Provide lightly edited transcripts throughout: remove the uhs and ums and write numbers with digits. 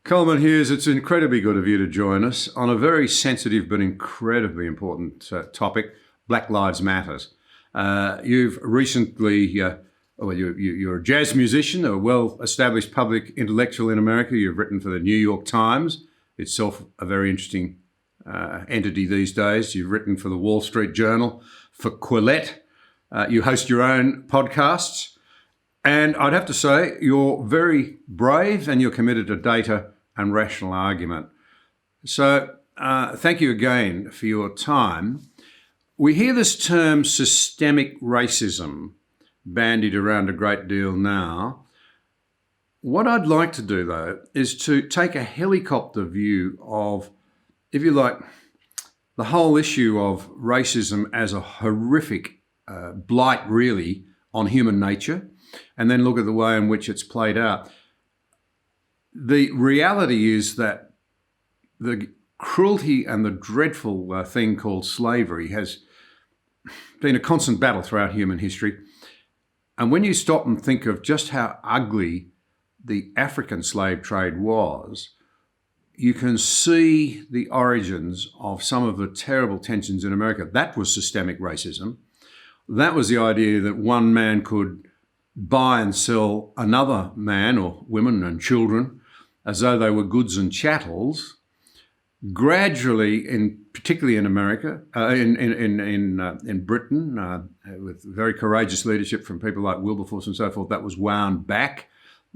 Coleman Hughes, it's incredibly good of you to join us on a very sensitive but incredibly important topic, Black Lives Matters. You've recently, you're a jazz musician, a well-established public intellectual in America. You've written for the New York Times, itself a very interesting entity these days. You've written for the Wall Street Journal, for Quillette. You host your own podcasts. And I'd have to say you're very brave and you're committed to data and rational argument. So thank you again for your time. We hear this term systemic racism bandied around a great deal now. What I'd like to do, though, is to take a helicopter view of, if you like, the whole issue of racism as a horrific blight, really, on human nature, and then look at the way in which it's played out. The reality is that the cruelty and the dreadful thing called slavery has been a constant battle throughout human history. And when you stop and think of just how ugly the African slave trade was, you can see the origins of some of the terrible tensions in America. That was systemic racism. That was the idea that one man could buy and sell another man or women and children as though they were goods and chattels. Gradually, particularly in America, in Britain, with very courageous leadership from people like Wilberforce and so forth, that was wound back.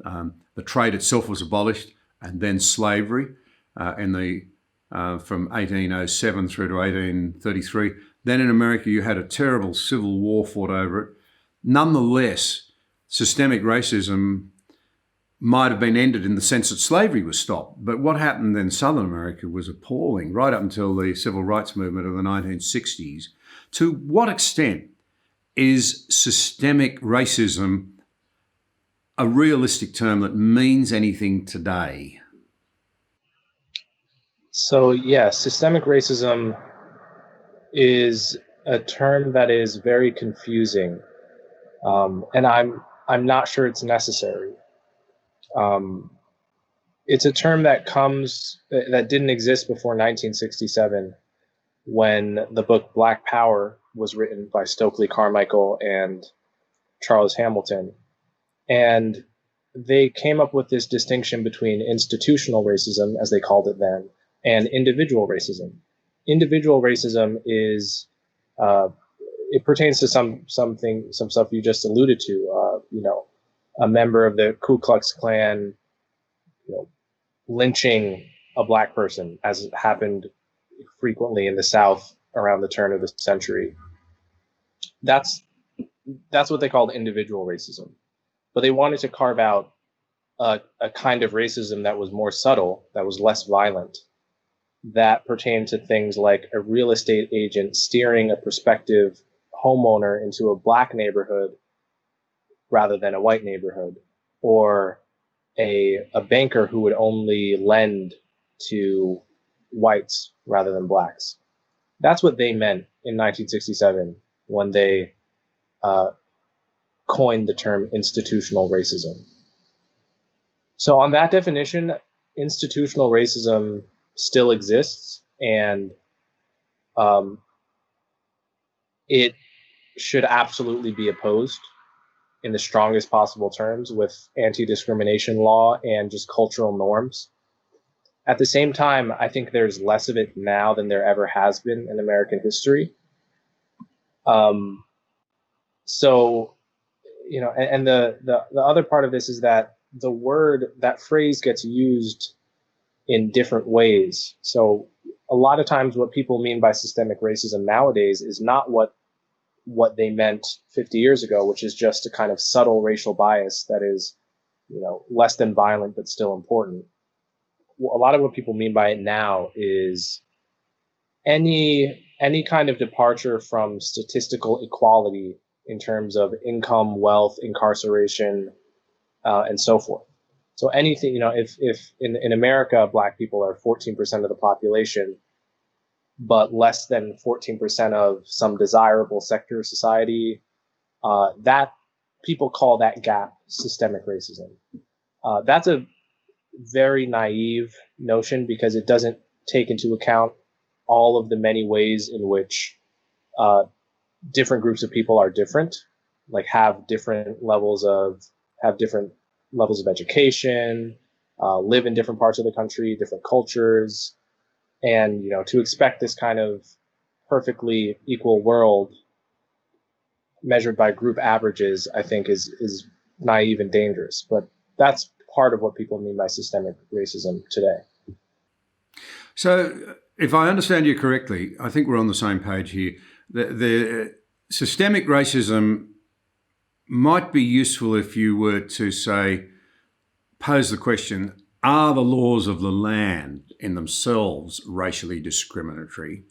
The trade itself was abolished, and then slavery from 1807 through to 1833. Then in America, you had a terrible civil war fought over it. Nonetheless, systemic racism might have been ended in the sense that slavery was stopped. But what happened in Southern America was appalling, right up until the civil rights movement of the 1960s. To what extent is systemic racism a realistic term that means anything today? So, yeah, systemic racism is a term that is very confusing, and I'm not sure it's necessary. It's a term that didn't exist before 1967, when the book Black Power was written by Stokely Carmichael and Charles Hamilton. And they came up with this distinction between institutional racism, as they called it then, and individual racism. Individual racism is, it pertains to some stuff you just alluded to, a member of the Ku Klux Klan, lynching a black person, as it happened frequently in the South around the turn of the century. That's what they called individual racism. But they wanted to carve out a kind of racism that was more subtle, that was less violent, that pertained to things like a real estate agent steering a prospective homeowner into a black neighborhood rather than a white neighborhood, or a banker who would only lend to whites rather than blacks. That's what they meant in 1967 when they coined the term institutional racism. So on that definition, institutional racism still exists, and it should absolutely be opposed in the strongest possible terms with anti-discrimination law and just cultural norms. At the same time, I think there's less of it now than there ever has been in American history. So, and the other part of this is that that phrase gets used in different ways. So a lot of times what people mean by systemic racism nowadays is not what they meant 50 years ago, which is just a kind of subtle racial bias that is, less than violent, but still important. A lot of what people mean by it now is any kind of departure from statistical equality in terms of income, wealth, incarceration, and so forth. So anything, if in America, black people are 14% of the population, but less than 14% of some desirable sector of society, that people call that gap systemic racism. That's a very naive notion because it doesn't take into account all of the many ways in which uh, different groups of people are different, like have different levels of education, live in different parts of the country, different cultures, and to expect this kind of perfectly equal world measured by group averages, I think is naive and dangerous. But that's part of what people mean by systemic racism today. So, if I understand you correctly, I think we're on the same page here. The systemic racism might be useful if you were to say, pose the question, are the laws of the land in themselves racially discriminatory,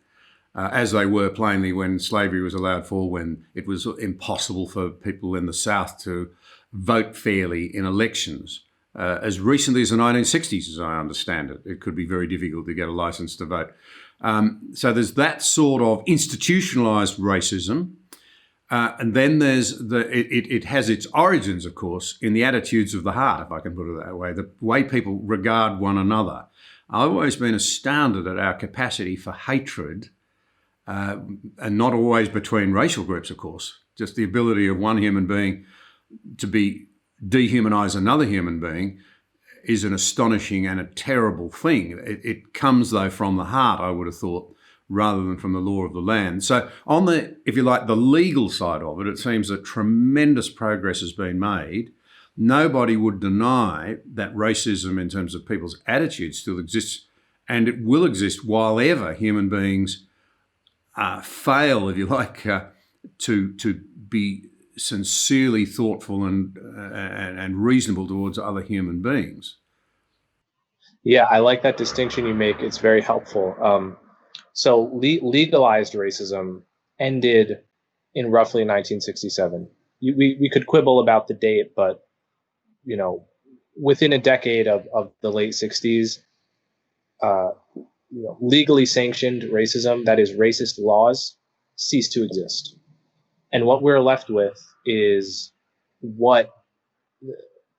as they were plainly when slavery was allowed for, when it was impossible for people in the South to vote fairly in elections? As recently as the 1960s, as I understand it, it could be very difficult to get a license to vote. So there's that sort of institutionalized racism. And then it has its origins, of course, in the attitudes of the heart, if I can put it that way, the way people regard one another. I've always been astounded at our capacity for hatred, and not always between racial groups, of course, just the ability of one human being to dehumanize another human being is an astonishing and a terrible thing. It comes, though, from the heart, I would have thought, rather than from the law of the land. So on the, if you like, the legal side of it, it seems that tremendous progress has been made. Nobody would deny that racism in terms of people's attitudes still exists, and it will exist while ever human beings fail, if you like, to be sincerely thoughtful and reasonable towards other human beings. Yeah, I like that distinction you make. It's very helpful. So legalized racism ended in roughly 1967. We could quibble about the date, but within a decade of the late 60s, legally sanctioned racism, that is, racist laws, ceased to exist. And what we're left with is what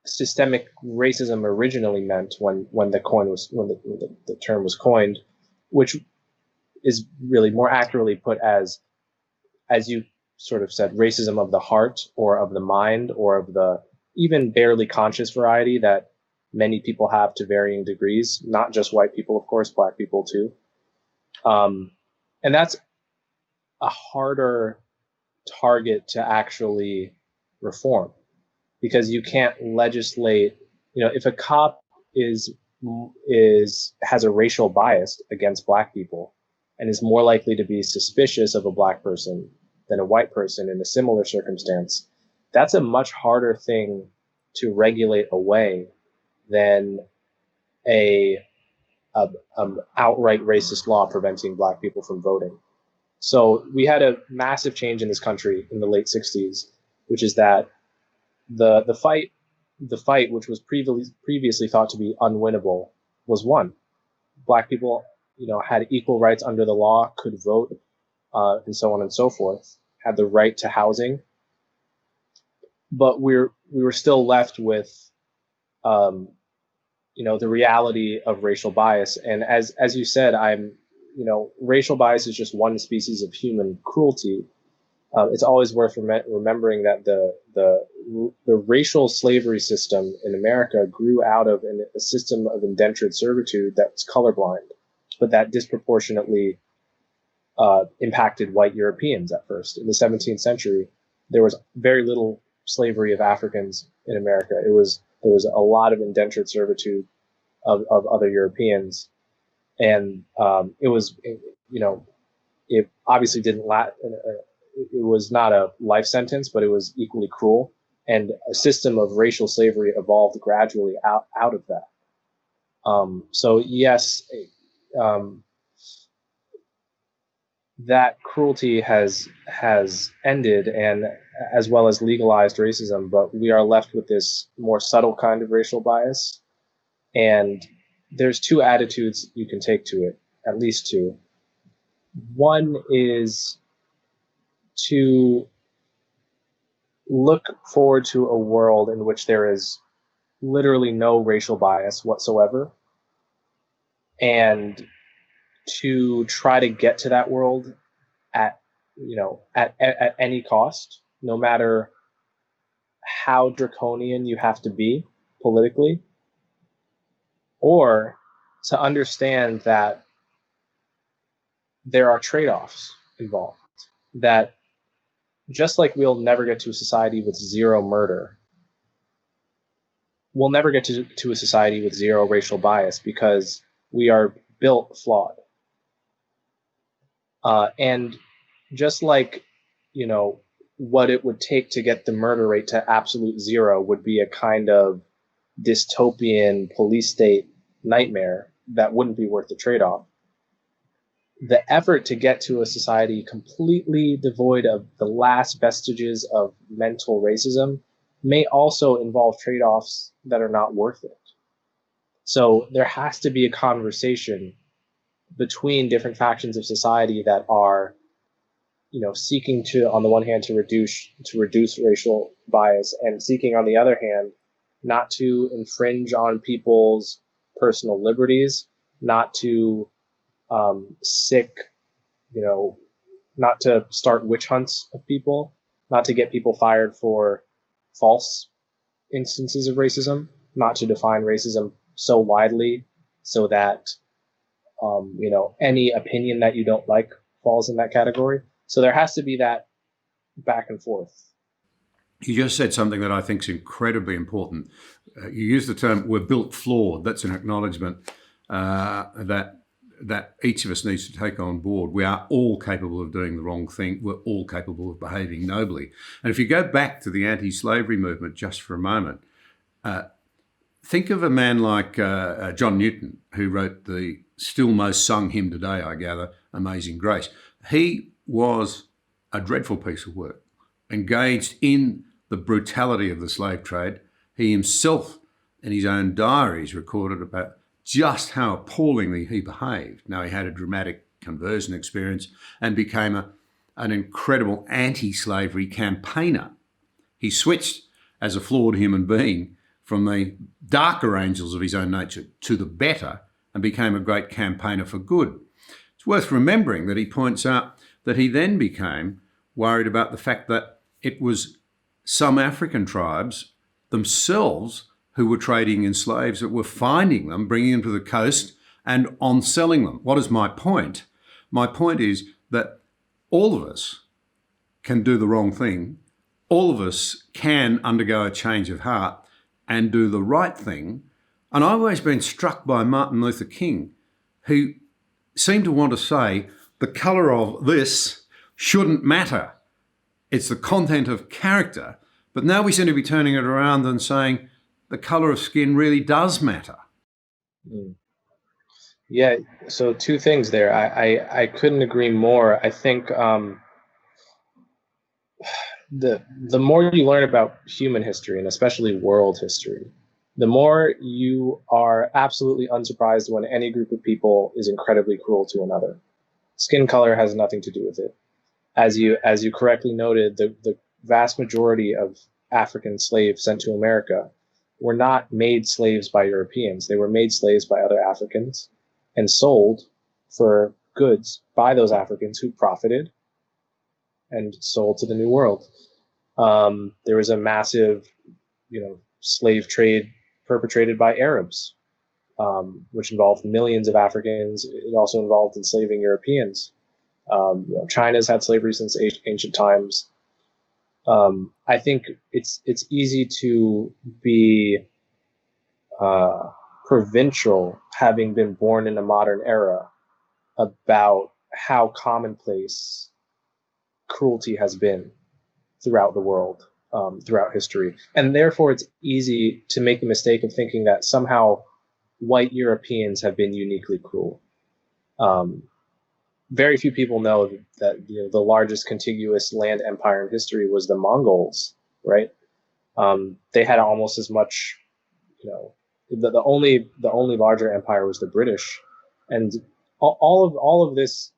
systemic racism originally meant when the term was coined, which is really more accurately put as you sort of said, racism of the heart or of the mind or of the even barely conscious variety that many people have to varying degrees, not just white people, of course, black people too. And that's a harder target to actually reform because you can't legislate. If a cop has a racial bias against black people and is more likely to be suspicious of a black person than a white person in a similar circumstance, that's a much harder thing to regulate away than a outright racist law preventing black people from voting. So we had a massive change in this country in the late 60s, which is that the fight, which was previously thought to be unwinnable, was won. Black people, had equal rights under the law, could vote, and so on and so forth, had the right to housing. But we were still left with, the reality of racial bias. And as you said, racial bias is just one species of human cruelty. It's always worth remembering that the racial slavery system in America grew out of a system of indentured servitude that was colorblind, but that disproportionately impacted white Europeans at first. In the 17th century, there was very little slavery of Africans in America. There was a lot of indentured servitude of other Europeans, and it obviously didn't last. It was not a life sentence, but it was equally cruel. And a system of racial slavery evolved gradually out of that. So yes, that cruelty has ended, and as well as legalized racism, but we are left with this more subtle kind of racial bias. And there's two attitudes you can take to it, at least two. One is to look forward to a world in which there is literally no racial bias whatsoever, and to try to get to that world at at any cost, no matter how draconian you have to be politically, or to understand that there are trade-offs involved. That just like we'll never get to a society with zero murder, we'll never get to a society with zero racial bias, because we are built flawed. And just like, what it would take to get the murder rate to absolute zero would be a kind of dystopian police state nightmare that wouldn't be worth the trade-off. The effort to get to a society completely devoid of the last vestiges of mental racism may also involve trade-offs that are not worth it. So there has to be a conversation between different factions of society that are, seeking to, on the one hand, to reduce racial bias, and seeking, on the other hand, not to infringe on people's personal liberties, not to not to start witch hunts of people, not to get people fired for false instances of racism, not to define racism so widely so that any opinion that you don't like falls in that category. So there has to be that back and forth. You just said something that I think is incredibly important. You use the term "we're built flawed." That's an acknowledgement that each of us needs to take on board. We are all capable of doing the wrong thing. We're all capable of behaving nobly. And if you go back to the anti-slavery movement just for a moment, think of a man like John Newton, who wrote the still most sung hymn today, I gather, Amazing Grace. He was a dreadful piece of work, engaged in the brutality of the slave trade. He himself, in his own diaries, recorded about just how appallingly he behaved. Now, he had a dramatic conversion experience and became an incredible anti-slavery campaigner. He switched as a flawed human being from the darker angels of his own nature to the better, and became a great campaigner for good. It's worth remembering that he points out that he then became worried about the fact that it was some African tribes themselves who were trading in slaves that were finding them, bringing them to the coast and on selling them. What is my point? My point is that all of us can do the wrong thing. All of us can undergo a change of heart and do the right thing. And I've always been struck by Martin Luther King, who seemed to want to say the colour of this shouldn't matter. It's the content of character. But now we seem to be turning it around and saying the colour of skin really does matter. Yeah, so two things there. I couldn't agree more. I think the more you learn about human history, and especially world history, the more you are absolutely unsurprised when any group of people is incredibly cruel to another. Skin color has nothing to do with it. As you correctly noted, the vast majority of African slaves sent to America were not made slaves by Europeans. They were made slaves by other Africans and sold for goods by those Africans who profited and sold to the New World. There was a massive, slave trade perpetrated by Arabs, which involved millions of Africans. It also involved enslaving Europeans. China's had slavery since ancient times. I think it's easy to be provincial, having been born in a modern era, about how commonplace cruelty has been throughout the world, throughout history. And therefore, it's easy to make the mistake of thinking that somehow white Europeans have been uniquely cruel. Very few people know that the largest contiguous land empire in history was the Mongols, right? They had almost as much, the only larger empire was the British, and all of this,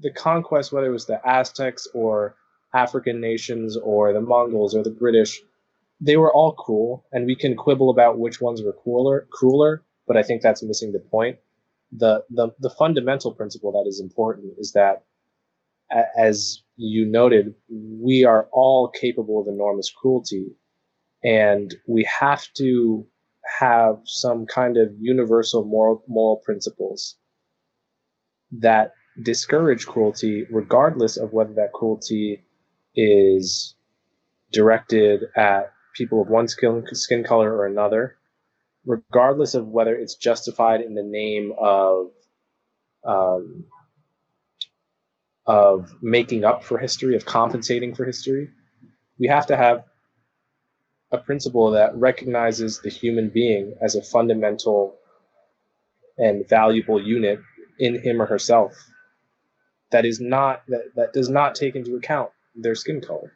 the conquest, whether it was the Aztecs or African nations or the Mongols or the British, they were all cruel, and we can quibble about which ones were crueler, but I think that's missing the point. The fundamental principle that is important is that, as you noted, we are all capable of enormous cruelty, and we have to have some kind of universal moral principles that discourage cruelty, regardless of whether that cruelty is directed at people of one skin color or another, regardless of whether it's justified in the name um, of making up for history, of compensating for history. We have to have a principle that recognizes the human being as a fundamental and valuable unit in him or herself that does not take into account their skin color.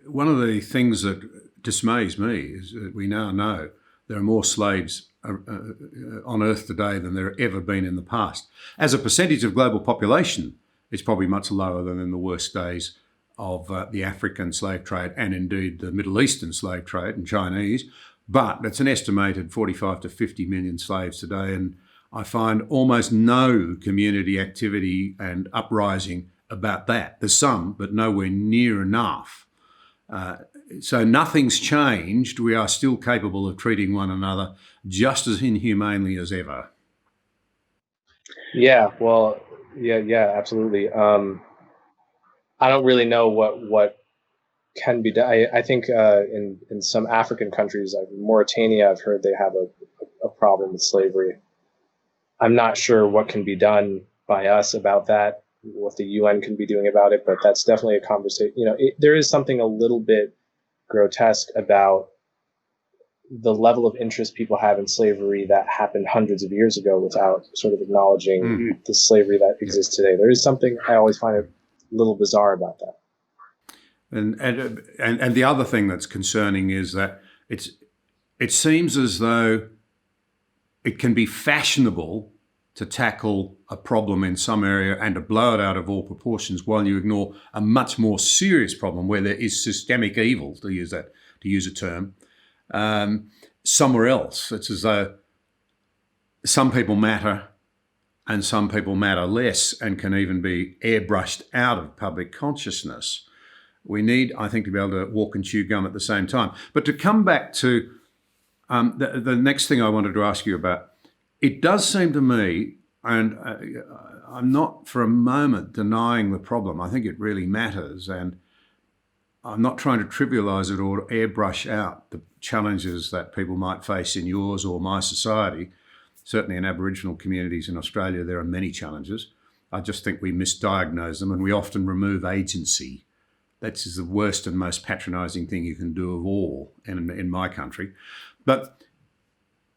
One of the things that dismays me is that we now know there are more slaves on Earth today than there have ever been in the past. As a percentage of global population, it's probably much lower than in the worst days of the African slave trade and indeed the Middle Eastern slave trade and Chinese. But it's an estimated 45 to 50 million slaves today, and I find almost no community activity and uprising about that. There's some, but nowhere near enough. So nothing's changed. We are still capable of treating one another just as inhumanely as ever. Yeah, well, yeah, absolutely. I don't really know what can be done. I think in some African countries, like Mauritania, I've heard they have a problem with slavery. I'm not sure what can be done by us about that, what the UN can be doing about it, but that's definitely a conversation. There is something a little bit grotesque about the level of interest people have in slavery that happened hundreds of years ago without sort of acknowledging the slavery that exists today. There is something I always find a little bizarre about that. And the other thing that's concerning is that it seems as though it can be fashionable to tackle a problem in some area and to blow it out of all proportions while you ignore a much more serious problem where there is systemic evil, to use a term, somewhere else. It's as though some people matter and some people matter less and can even be airbrushed out of public consciousness. We need, I think, to be able to walk and chew gum at the same time. But to come back to the next thing I wanted to ask you about, it does seem to me, and I'm not for a moment denying the problem, I think it really matters, and I'm not trying to trivialise it or airbrush out the challenges that people might face in yours or my society. Certainly in Aboriginal communities in Australia, there are many challenges. I just think we misdiagnose them and we often remove agency. That's the worst and most patronising thing you can do of all in my country. But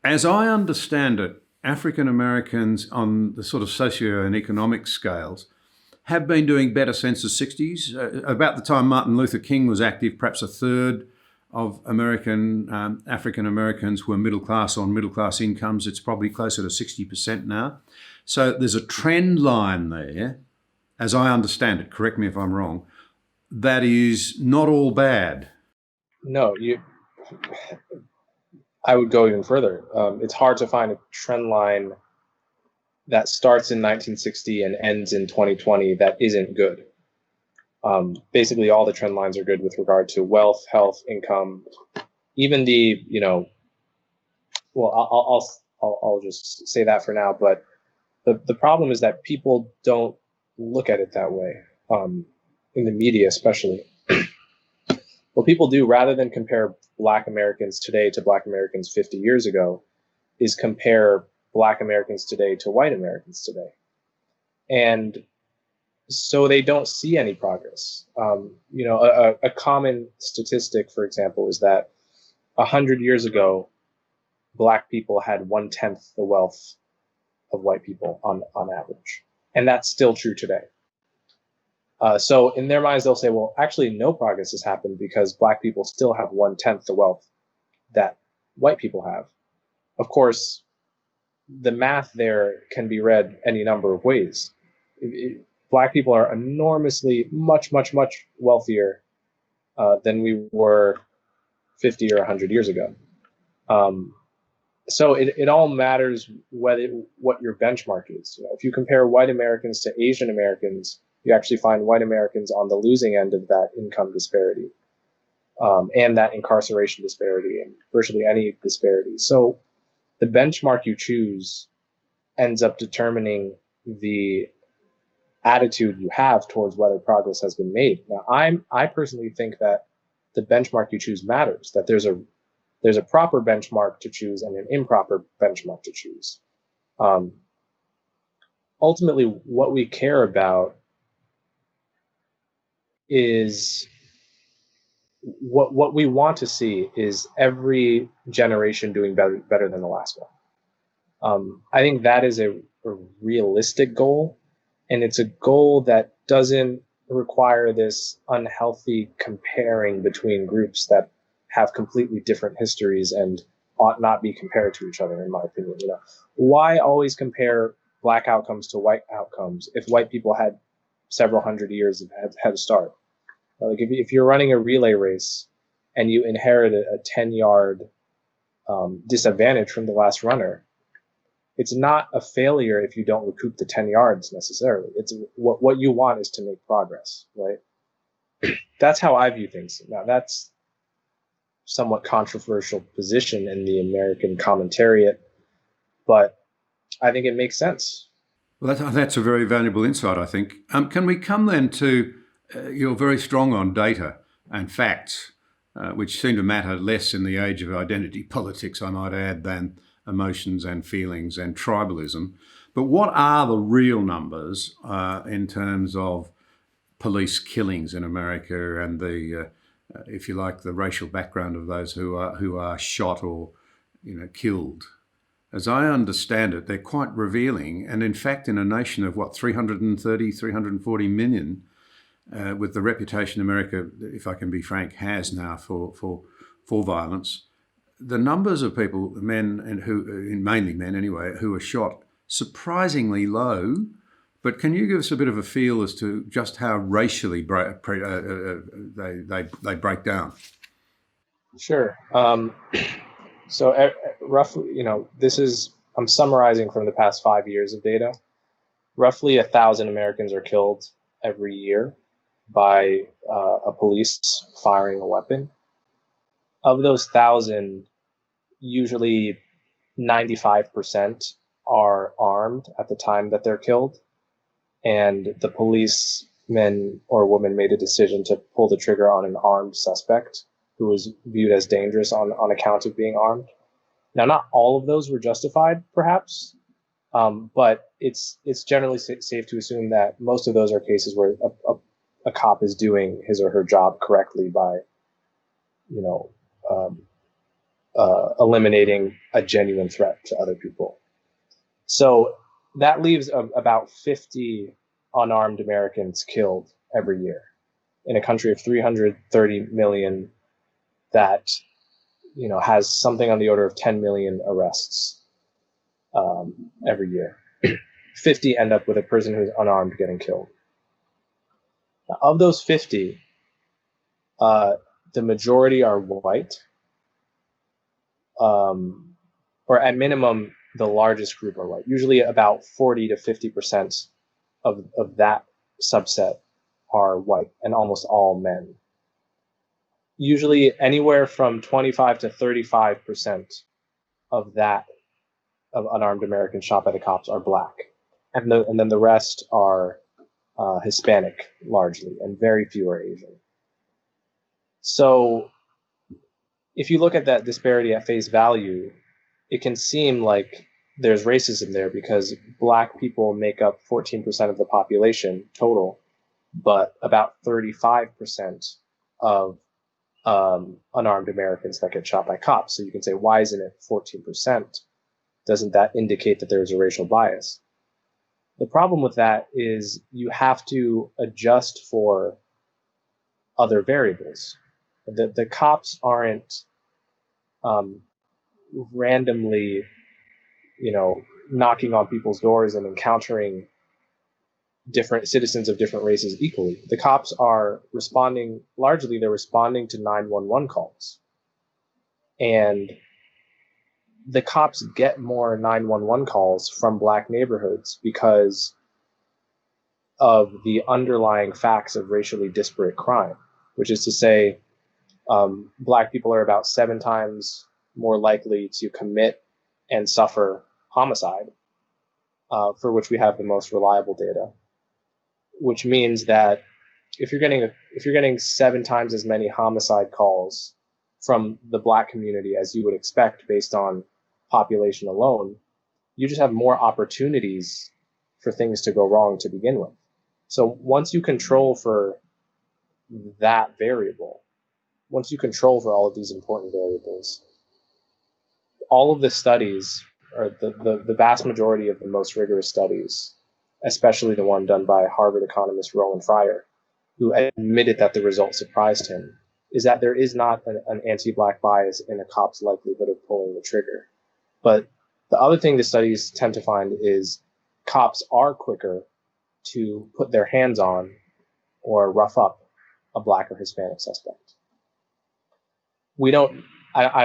as I understand it, African Americans on the sort of socio and economic scales have been doing better since the 60s. About the time Martin Luther King was active, perhaps a third of African Americans were middle class on middle class incomes. It's probably closer to 60% now. So there's a trend line there, as I understand it, correct me if I'm wrong, that is not all bad. No, I would go even further. It's hard to find a trend line that starts in 1960 and ends in 2020 that isn't good. Basically, all the trend lines are good with regard to wealth, health, income, even well, I'll just say that for now. But the problem is that people don't look at it that way, in the media especially. What people do, rather than compare Black Americans today to Black Americans 50 years ago, is compare Black Americans today to white Americans today. And so they don't see any progress. A common statistic, for example, is that 100 years ago, Black people had 1/10 the wealth of white people on average. And that's still true today. So in their minds, they'll say, well, actually, no progress has happened because Black people still have 1/10 the wealth that white people have. Of course, the math there can be read any number of ways. Black people are enormously, much, much, much wealthier than we were 50 or 100 years ago. So it all matters what your benchmark is. If you compare white Americans to Asian Americans, you actually find white Americans on the losing end of that income disparity, and that incarceration disparity, and virtually any disparity. So the benchmark you choose ends up determining the attitude you have towards whether progress has been made. Now, I personally think that the benchmark you choose matters, that there's a proper benchmark to choose and an improper benchmark to choose. Ultimately, what we care about is what we want to see is every generation doing better than the last one. I think that is a realistic goal, and it's a goal that doesn't require this unhealthy comparing between groups that have completely different histories and ought not be compared to each other, in my opinion. Why always compare black outcomes to white outcomes if white people had several hundred years of head start? Like if you're running a relay race and you inherit a 10-yard disadvantage from the last runner, it's not a failure if you don't recoup the 10 yards necessarily. It's what you want is to make progress, right? That's how I view things. Now, that's somewhat controversial position in the American commentariat, but I think it makes sense. Well, that's a very valuable insight, I think. Can we come then to, you're very strong on data and facts, which seem to matter less in the age of identity politics, I might add, than emotions and feelings and tribalism. But what are the real numbers in terms of police killings in America and the, if you like, the racial background of those who are shot or killed? As I understand it, they're quite revealing. And in fact, in a nation of 330, 340 million, with the reputation America, if I can be frank, has now for violence, the numbers of people, men, and mainly men anyway, who are shot, surprisingly low. But can you give us a bit of a feel as to just how racially they break down? Sure. So roughly, I'm summarizing from the past 5 years of data. Roughly 1,000 Americans are killed every year by a police firing a weapon. Of those 1,000, usually 95% are armed at the time that they're killed, and the policeman or woman made a decision to pull the trigger on an armed suspect who was viewed as dangerous on account of being armed. Now, not all of those were justified, perhaps, but it's generally safe to assume that most of those are cases where a cop is doing his or her job correctly by, eliminating a genuine threat to other people. So that leaves about 50 unarmed Americans killed every year in a country of 330 million that has something on the order of 10 million arrests every year. 50 end up with a person who's unarmed getting killed. Now, of those 50, the majority are white, or at minimum, the largest group are white. Usually about 40 to 50% of that subset are white, and almost all men. Usually anywhere from 25 to 35% of unarmed Americans shot by the cops are black. And then the rest are Hispanic largely, and very few are Asian. So if you look at that disparity at face value, it can seem like there's racism there because black people make up 14% of the population total, but about 35% of unarmed Americans that get shot by cops. So you can say, why isn't it 14%? Doesn't that indicate that there's a racial bias? The problem with that is you have to adjust for other variables. The cops aren't randomly, knocking on people's doors and encountering different citizens of different races equally. The cops are responding to 911 calls. And the cops get more 911 calls from Black neighborhoods because of the underlying facts of racially disparate crime, which is to say, Black people are about 7 times more likely to commit and suffer homicide, for which we have the most reliable data. Which means that if you're getting 7 times as many homicide calls from the Black community as you would expect based on population alone, you just have more opportunities for things to go wrong to begin with. So once you control for that variable, once you control for all of these important variables, all of the studies, or the vast majority of the most rigorous studies, especially the one done by Harvard economist Roland Fryer, who admitted that the results surprised him, is that there is not an anti-Black bias in a cop's likelihood of pulling the trigger. But the other thing the studies tend to find is cops are quicker to put their hands on or rough up a Black or Hispanic suspect. I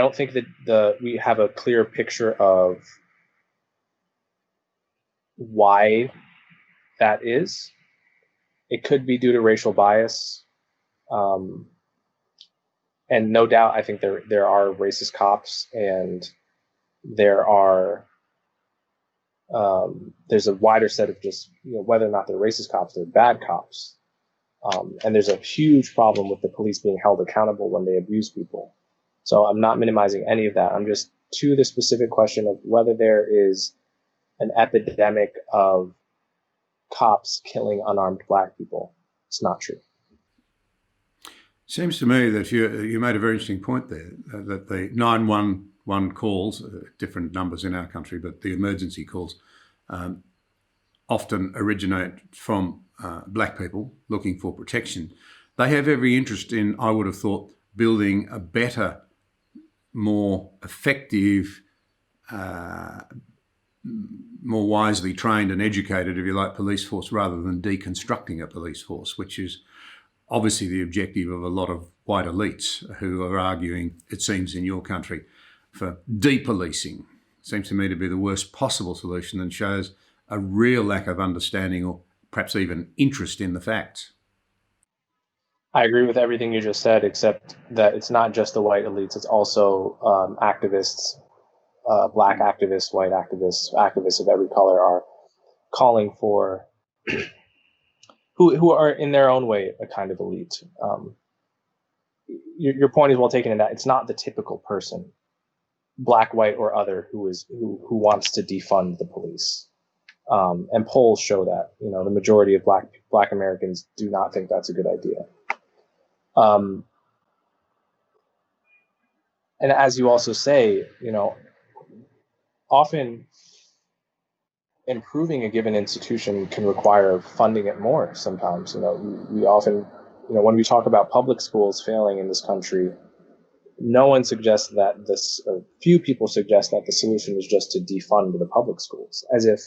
don't think that we have a clear picture of why that is. It could be due to racial bias. And no doubt, I think there are racist cops, and there's a wider set of just, whether or not they're racist cops, they're bad cops. And there's a huge problem with the police being held accountable when they abuse people. So I'm not minimizing any of that. I'm just to the specific question of whether there is an epidemic of cops killing unarmed Black people. It's not true. Seems to me that you made a very interesting point there, that the 911 calls, different numbers in our country, but the emergency calls often originate from Black people looking for protection. They have every interest in, I would have thought, building a better, more effective, more wisely trained and educated, if you like, police force, rather than deconstructing a police force, which is obviously the objective of a lot of white elites who are arguing, it seems in your country, for depolicing. Seems to me to be the worst possible solution, and shows a real lack of understanding or perhaps even interest in the facts. I agree with everything you just said, except that it's not just the white elites, it's also activists, Black activists, white activists, activists of every color are calling for, who are in their own way a kind of elite. Your point is well taken in that it's not the typical person, Black, white, or other, who wants to defund the police. And polls show that, the majority of Black Americans do not think that's a good idea. And as you also say, often improving a given institution can require funding it more sometimes. We often, when we talk about public schools failing in this country, no one suggests that few people suggest that the solution is just to defund the public schools, as if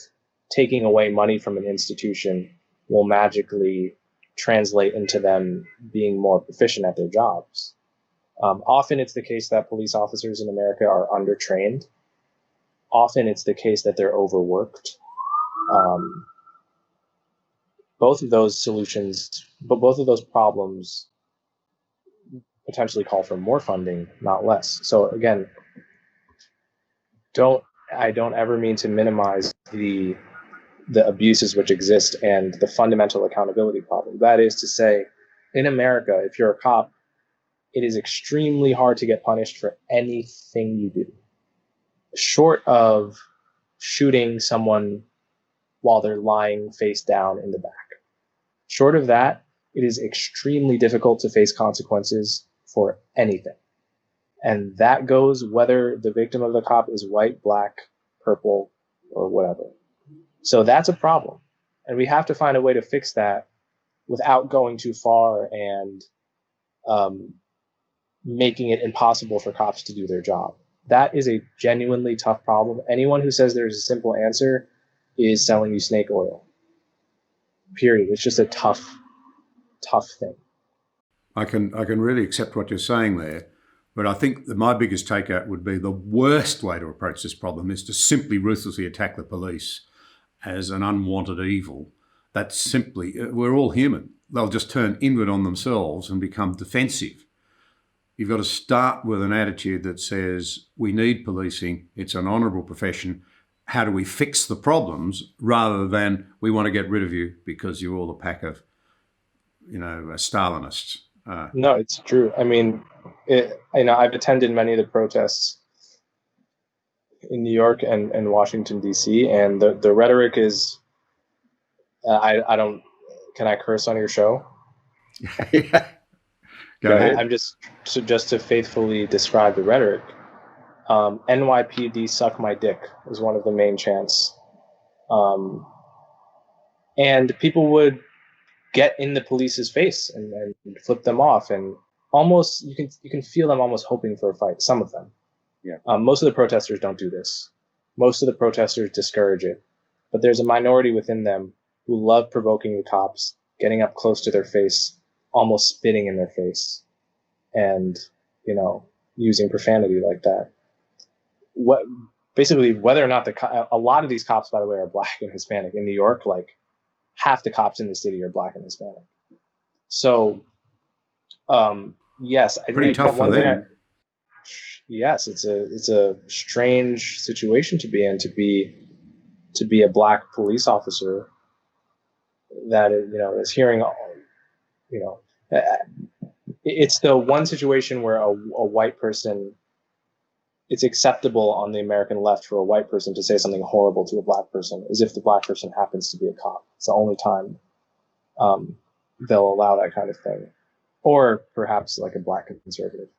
taking away money from an institution will magically translate into them being more proficient at their jobs. Often it's the case that police officers in America are undertrained. Often it's the case that they're overworked. Both of those problems potentially call for more funding, not less. So again, I don't ever mean to minimize the abuses which exist and the fundamental accountability problem. That is to say, in America, if you're a cop, it is extremely hard to get punished for anything you do, short of shooting someone while they're lying face down in the back. Short of that, it is extremely difficult to face consequences for anything. And that goes whether the victim of the cop is white, Black, purple, or whatever. So that's a problem. And we have to find a way to fix that without going too far and making it impossible for cops to do their job. That is a genuinely tough problem. Anyone who says there's a simple answer is selling you snake oil. Period. It's just a tough thing. I can really accept what you're saying there. But I think that my biggest takeout would be the worst way to approach this problem is to simply ruthlessly attack the police as an unwanted evil. That's simply, we're all human. They'll just turn inward on themselves and become defensive. You've got to start with an attitude that says, we need policing, it's an honourable profession, how do we fix the problems, rather than we want to get rid of you because you're all a pack of, Stalinists. No, it's true. I mean, I've attended many of the protests in New York and Washington, D.C., and the rhetoric is, I don't, can I curse on your show? Yeah. Go ahead. I'm just to faithfully describe the rhetoric. NYPD suck my dick is one of the main chants. And people would get in the police's face and flip them off, and almost you can feel them almost hoping for a fight. Some of them. Yeah. Most of the protesters don't do this. Most of the protesters discourage it. But there's a minority within them who love provoking the cops, getting up close to their face, almost spitting in their face, and using profanity like that. Whether or not a lot of these cops, by the way, are Black and Hispanic in New York. Like half the cops in the city are Black and Hispanic. So, yes, pretty tough for them. Yes, it's a strange situation to be in, to be a Black police officer that is hearing, it's the one situation where a white person, it's acceptable on the American left for a white person to say something horrible to a Black person, as if the Black person happens to be a cop. It's the only time they'll allow that kind of thing, or perhaps like a Black conservative.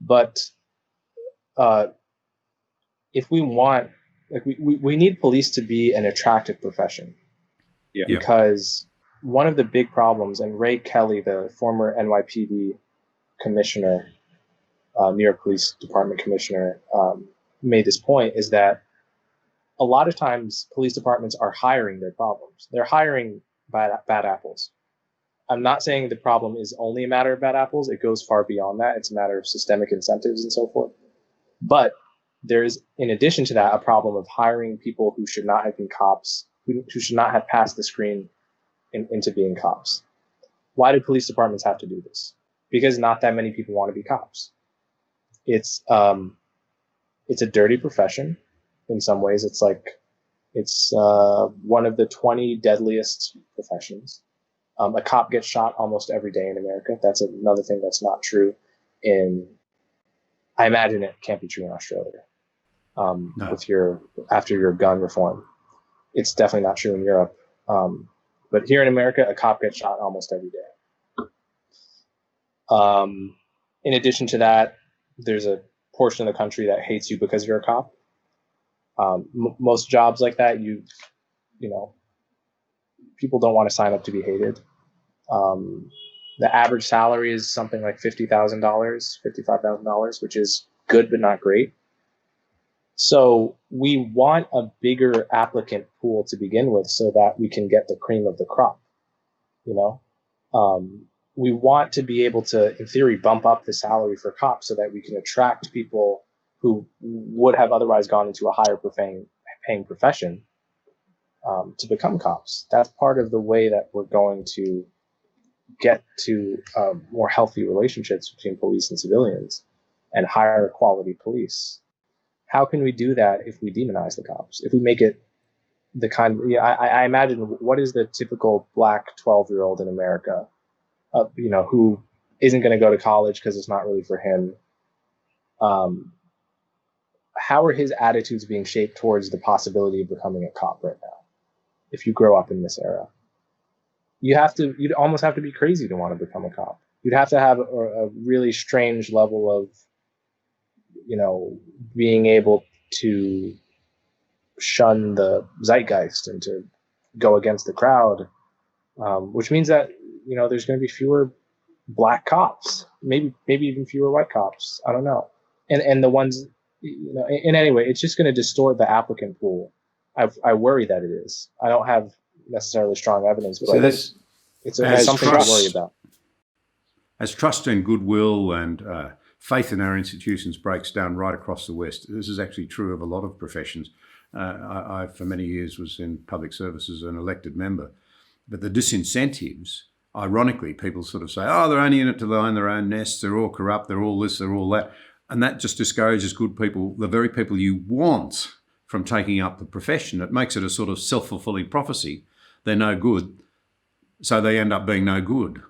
But if we want, we need police to be an attractive profession. Yeah. Because one of the big problems, and Ray Kelly, the former NYPD commissioner, New York Police Department commissioner, made this point, is that a lot of times police departments are hiring their problems. They're hiring bad apples. I'm not saying the problem is only a matter of bad apples. It goes far beyond that. It's a matter of systemic incentives and so forth. But there's, in addition to that, a problem of hiring people who should not have been cops, who should not have passed the screen into being cops. Why do police departments have to do this? Because not that many people want to be cops. It's a dirty profession in some ways. It's one of the 20 deadliest professions. A cop gets shot almost every day in America. That's another thing that's not true I imagine it can't be true in Australia. No. After your gun reform, it's definitely not true in Europe. But here in America, a cop gets shot almost every day. In addition to that, there's a portion of the country that hates you because you're a cop. Most jobs like that, people don't want to sign up to be hated. The average salary is something like $50,000, $55,000, which is good but not great. So we want a bigger applicant pool to begin with, so that we can get the cream of the crop. We want to be able to, in theory, bump up the salary for cops so that we can attract people who would have otherwise gone into a higher paying profession to become cops. That's part of the way that we're going to get to more healthy relationships between police and civilians and higher quality police. How can we do that if we demonize the cops? If we make it the kind of, I imagine, what is the typical Black 12-year-old in America, who isn't going to go to college because it's not really for him? How are his attitudes being shaped towards the possibility of becoming a cop right now? If you grow up in this era, you'd almost have to be crazy to want to become a cop. You'd have to have a really strange level of, being able to shun the zeitgeist and to go against the crowd, which means that, there's going to be fewer Black cops, maybe even fewer white cops. I don't know. And the ones, in any way, it's just going to distort the applicant pool. I worry that it is. I don't have necessarily strong evidence, but So it's something to worry about. as trust and goodwill and faith in our institutions breaks down right across the West. This is actually true of a lot of professions. I for many years was in public service as an elected member, but the disincentives, ironically, people sort of say, oh, they're only in it to line their own nests, they're all corrupt, they're all this, they're all that. And that just discourages good people, the very people you want, from taking up the profession. It makes it a sort of self-fulfilling prophecy. They're no good, so they end up being no good.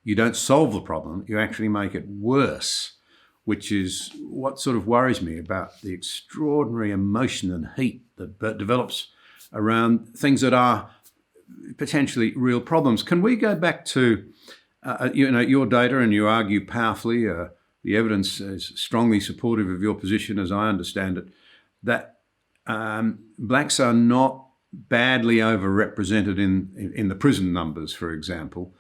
You don't solve the problem, you actually make it worse, which is what sort of worries me about the extraordinary emotion and heat that develops around things that are potentially real problems. Can we go back to your data, and you argue powerfully, the evidence is strongly supportive of your position, as I understand it, that blacks are not badly overrepresented in the prison numbers, for example,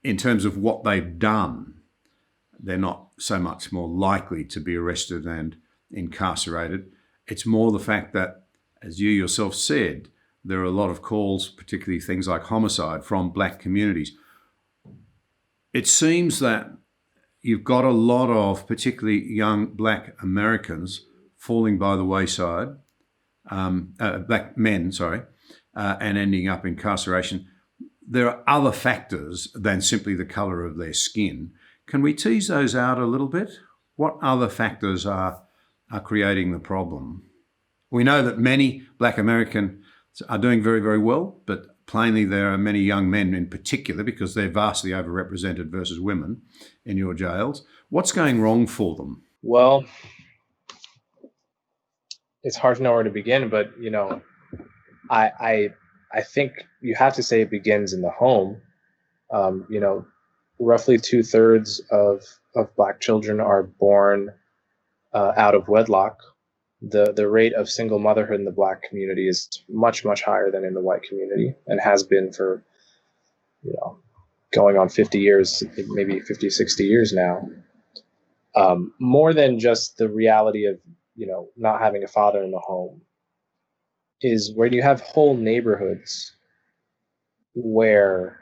in terms of what they've done. They're not so much more likely to be arrested and incarcerated. It's more the fact that, as you yourself said, there are a lot of calls, particularly things like homicide, from black communities. It seems that you've got a lot of particularly young black Americans falling by the wayside, black men, and ending up in incarceration. There are other factors than simply the colour of their skin. Can we tease those out a little bit? What other factors are creating the problem? We know that many black Americans are doing very, very well, but plainly there are many young men in particular, because they're vastly overrepresented versus women in your jails. What's going wrong for them? Well, it's hard to know where to begin, but I think you have to say it begins in the home. Roughly 2/3 of black children are born out of wedlock. The rate of single motherhood in the black community is much, much higher than in the white community, and has been for, going on 50 years, maybe 50, 60 years now. More than just the reality of, not having a father in the home, is where you have whole neighborhoods where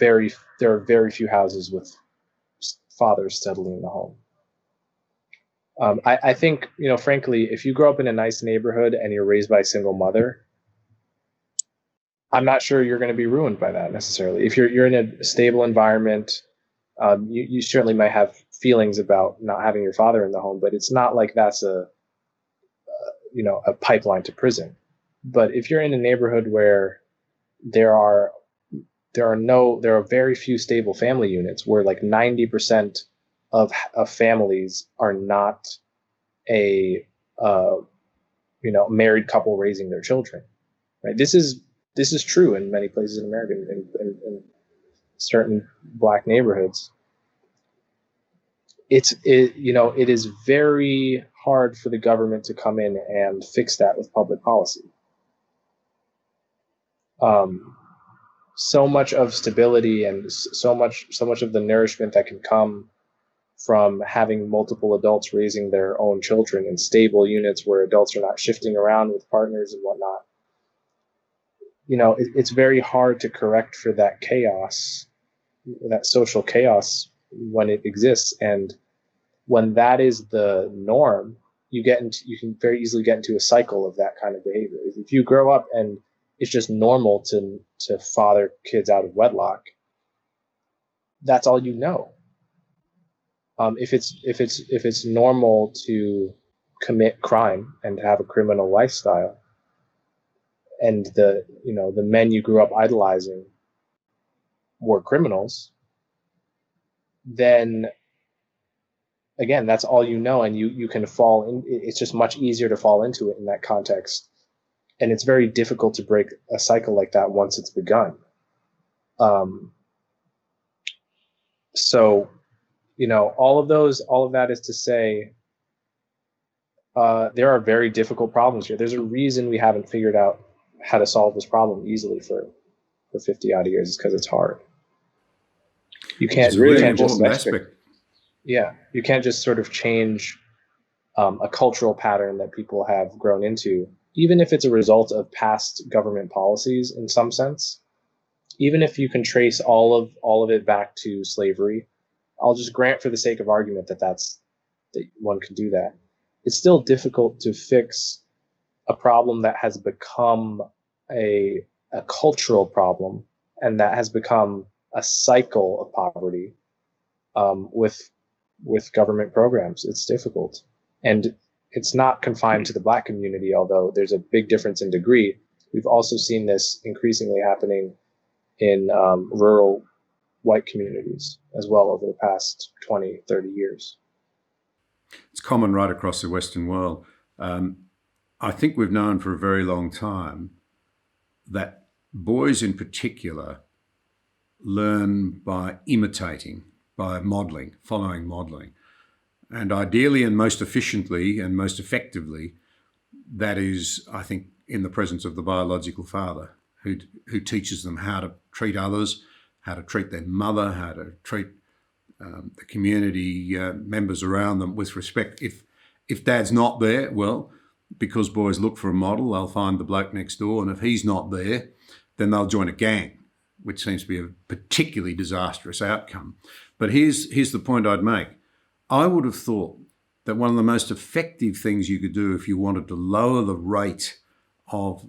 there are very few houses with fathers steadily in the home. I think, frankly, if you grow up in a nice neighborhood and you're raised by a single mother, I'm not sure you're going to be ruined by that necessarily. If you're in a stable environment, you certainly might have feelings about not having your father in the home, but it's not like that's a pipeline to prison. But if you're in a neighborhood where there are very few stable family units, where like 90% of families are not a married couple raising their children, right? This is true in many places in America, in certain black neighborhoods. It is very hard for the government to come in and fix that with public policy. So much of stability and so much of the nourishment that can come from having multiple adults raising their own children in stable units where adults are not shifting around with partners and whatnot. It's very hard to correct for that chaos, that social chaos, when it exists. And when that is the norm, you can very easily get into a cycle of that kind of behavior. If you grow up and it's just normal to father kids out of wedlock, that's all you know. If it's normal to commit crime and to have a criminal lifestyle, and the men you grew up idolizing were criminals, then again, that's all you know, and you can fall in. It's just much easier to fall into it in that context, and it's very difficult to break a cycle like that once it's begun. So, all of that is to say, there are very difficult problems here. There's a reason we haven't figured out how to solve this problem easily for 50 odd years. It's because it's hard. You can't, it's a really important aspect. You can't just sort of change a cultural pattern that people have grown into, even if it's a result of past government policies in some sense. even if you can trace all of it back to slavery, I'll just grant for the sake of argument that one could do that. It's still difficult to fix a problem that has become a cultural problem and that has become a cycle of poverty with government programs. It's difficult, and it's not confined to the Black community. Although there's a big difference in degree, we've also seen this increasingly happening in rural white communities as well over the past 20, 30 years. It's common right across the Western world. I think we've known for a very long time that boys in particular learn by imitating, by modeling, following modeling. And ideally and most efficiently and most effectively, that is, I think, in the presence of the biological father who teaches them how to treat others, how to treat their mother, how to treat the community members around them with respect. If dad's not there, well, because boys look for a model, they'll find the bloke next door, and if he's not there, then they'll join a gang, which seems to be a particularly disastrous outcome. But here's the point I'd make. I would have thought that one of the most effective things you could do if you wanted to lower the rate of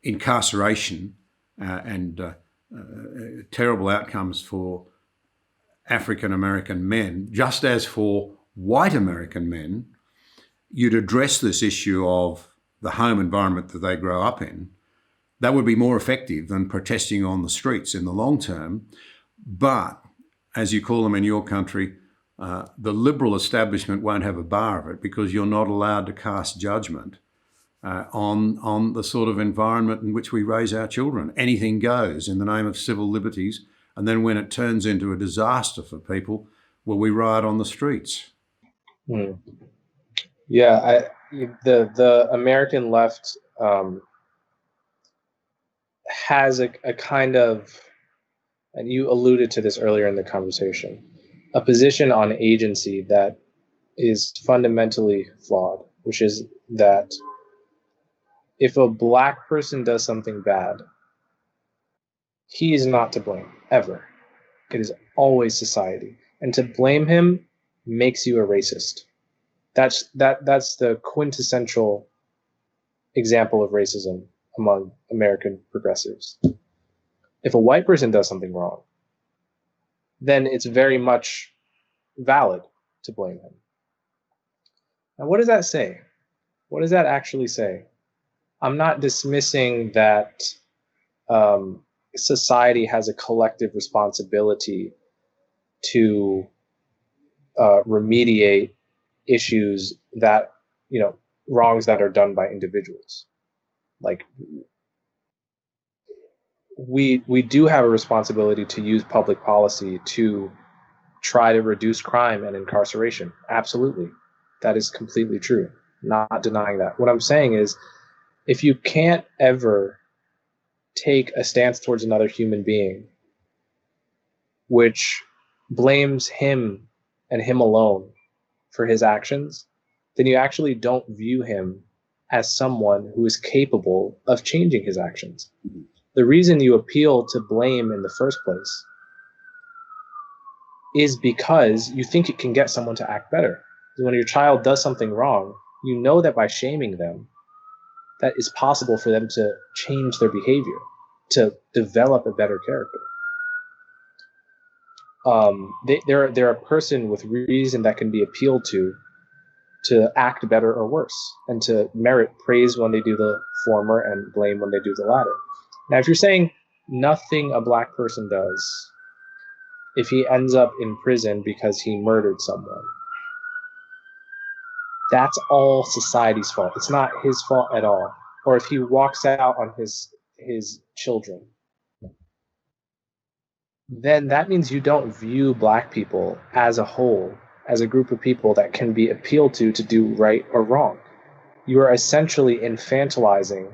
incarceration and terrible outcomes for African American men, just as for white American men, you'd address this issue of the home environment that they grow up in. That would be more effective than protesting on the streets in the long term. But, as you call them in your country, the liberal establishment won't have a bar of it because you're not allowed to cast judgment on the sort of environment in which we raise our children. Anything goes in the name of civil liberties. And then when it turns into a disaster for people, well, we riot on the streets. Yeah, the American left has a kind of, and you alluded to this earlier in the conversation, a position on agency that is fundamentally flawed, which is that if a Black person does something bad, he is not to blame, ever. It is always society. And to blame him makes you a racist. That's the quintessential example of racism among American progressives. If a white person does something wrong, then it's very much valid to blame him. Now, what does that say? What does that actually say? I'm not dismissing that society has a collective responsibility to remediate issues that, wrongs that are done by individuals. Like, we do have a responsibility to use public policy to try to reduce crime and incarceration. Absolutely. That is completely true. Not denying that. What I'm saying is, if you can't ever take a stance towards another human being which blames him and him alone for his actions, then you actually don't view him as someone who is capable of changing his actions. The reason you appeal to blame in the first place is because you think it can get someone to act better. When your child does something wrong, you know that by shaming them, that it's possible for them to change their behavior, to develop a better character. They're a person with reason that can be appealed to act better or worse, and to merit praise when they do the former and blame when they do the latter. Now, if you're saying nothing a Black person does, if he ends up in prison because he murdered someone, that's all society's fault. It's not his fault at all. Or if he walks out on his children, then that means you don't view Black people as a whole, as a group of people that can be appealed to do right or wrong. You are essentially infantilizing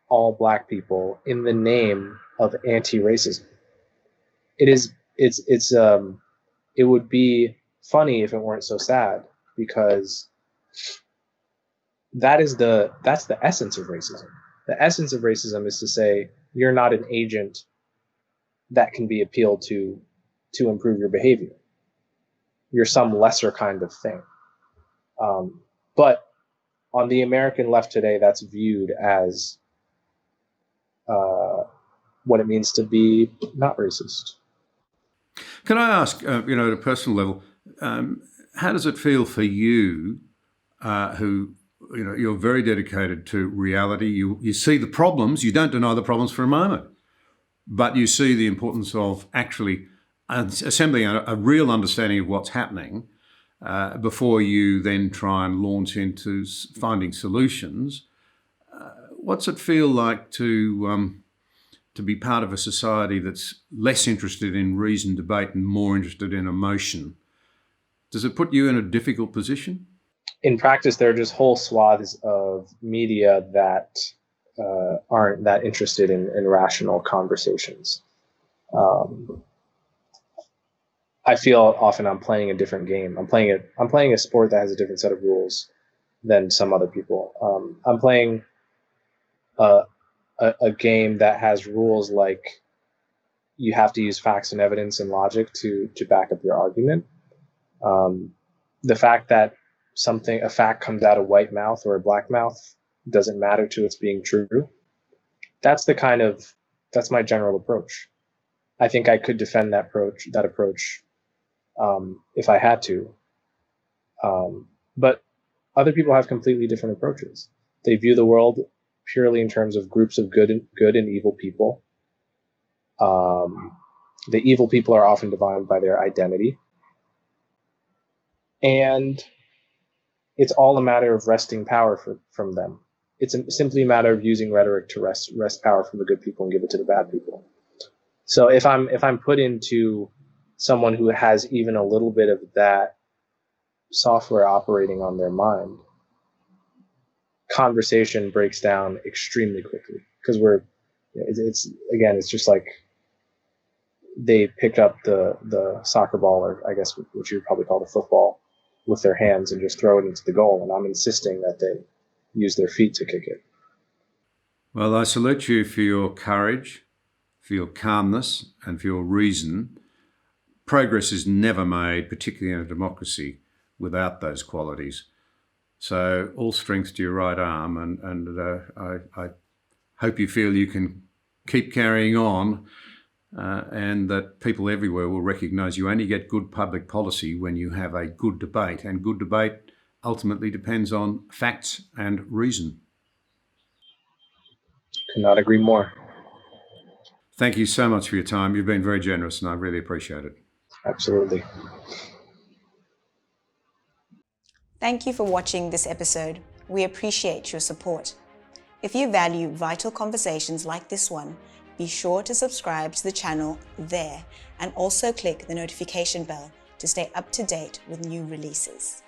all Black people in the name of anti-racism. It would be funny if it weren't so sad, because that's the essence of racism. The essence of racism is to say, you're not an agent that can be appealed to improve your behavior. You're some lesser kind of thing. But on the American left today, that's viewed as what it means to be not racist. Can I ask, at a personal level, how does it feel for you, who, you're very dedicated to reality? You see the problems. You don't deny the problems for a moment, but you see the importance of actually assembling a real understanding of what's happening before you then try and launch into finding solutions. What's it feel like to be part of a society that's less interested in reason, debate, and more interested in emotion? Does it put you in a difficult position? In practice, there are just whole swaths of media that aren't that interested in rational conversations. I feel often I'm playing a different game. I'm playing a sport that has a different set of rules than some other people. I'm playing a game that has rules like you have to use facts and evidence and logic to back up your argument. The fact that a fact comes out of white mouth or a black mouth doesn't matter to its being true. That's my general approach. I think I could defend that approach if I had to. But other people have completely different approaches. They view the world purely in terms of groups of good and evil people. The evil people are often defined by their identity. And it's all a matter of wresting power from them. It's simply a matter of using rhetoric to wrest power from the good people and give it to the bad people. So if I'm put into someone who has even a little bit of that software operating on their mind, conversation breaks down extremely quickly because it's just like they pick up the soccer ball, or I guess what you would probably call the football, with their hands and just throw it into the goal. And I'm insisting that they use their feet to kick it. Well, I salute you for your courage, for your calmness, and for your reason. Progress is never made, particularly in a democracy, without those qualities. So all strength to your right arm, and I hope you feel you can keep carrying on, and that people everywhere will recognise you only get good public policy when you have a good debate, and good debate ultimately depends on facts and reason. Could not agree more. Thank you so much for your time. You've been very generous, and I really appreciate it. Absolutely. Thank you for watching this episode. We appreciate your support. If you value vital conversations like this one, be sure to subscribe to the channel there, and also click the notification bell to stay up to date with new releases.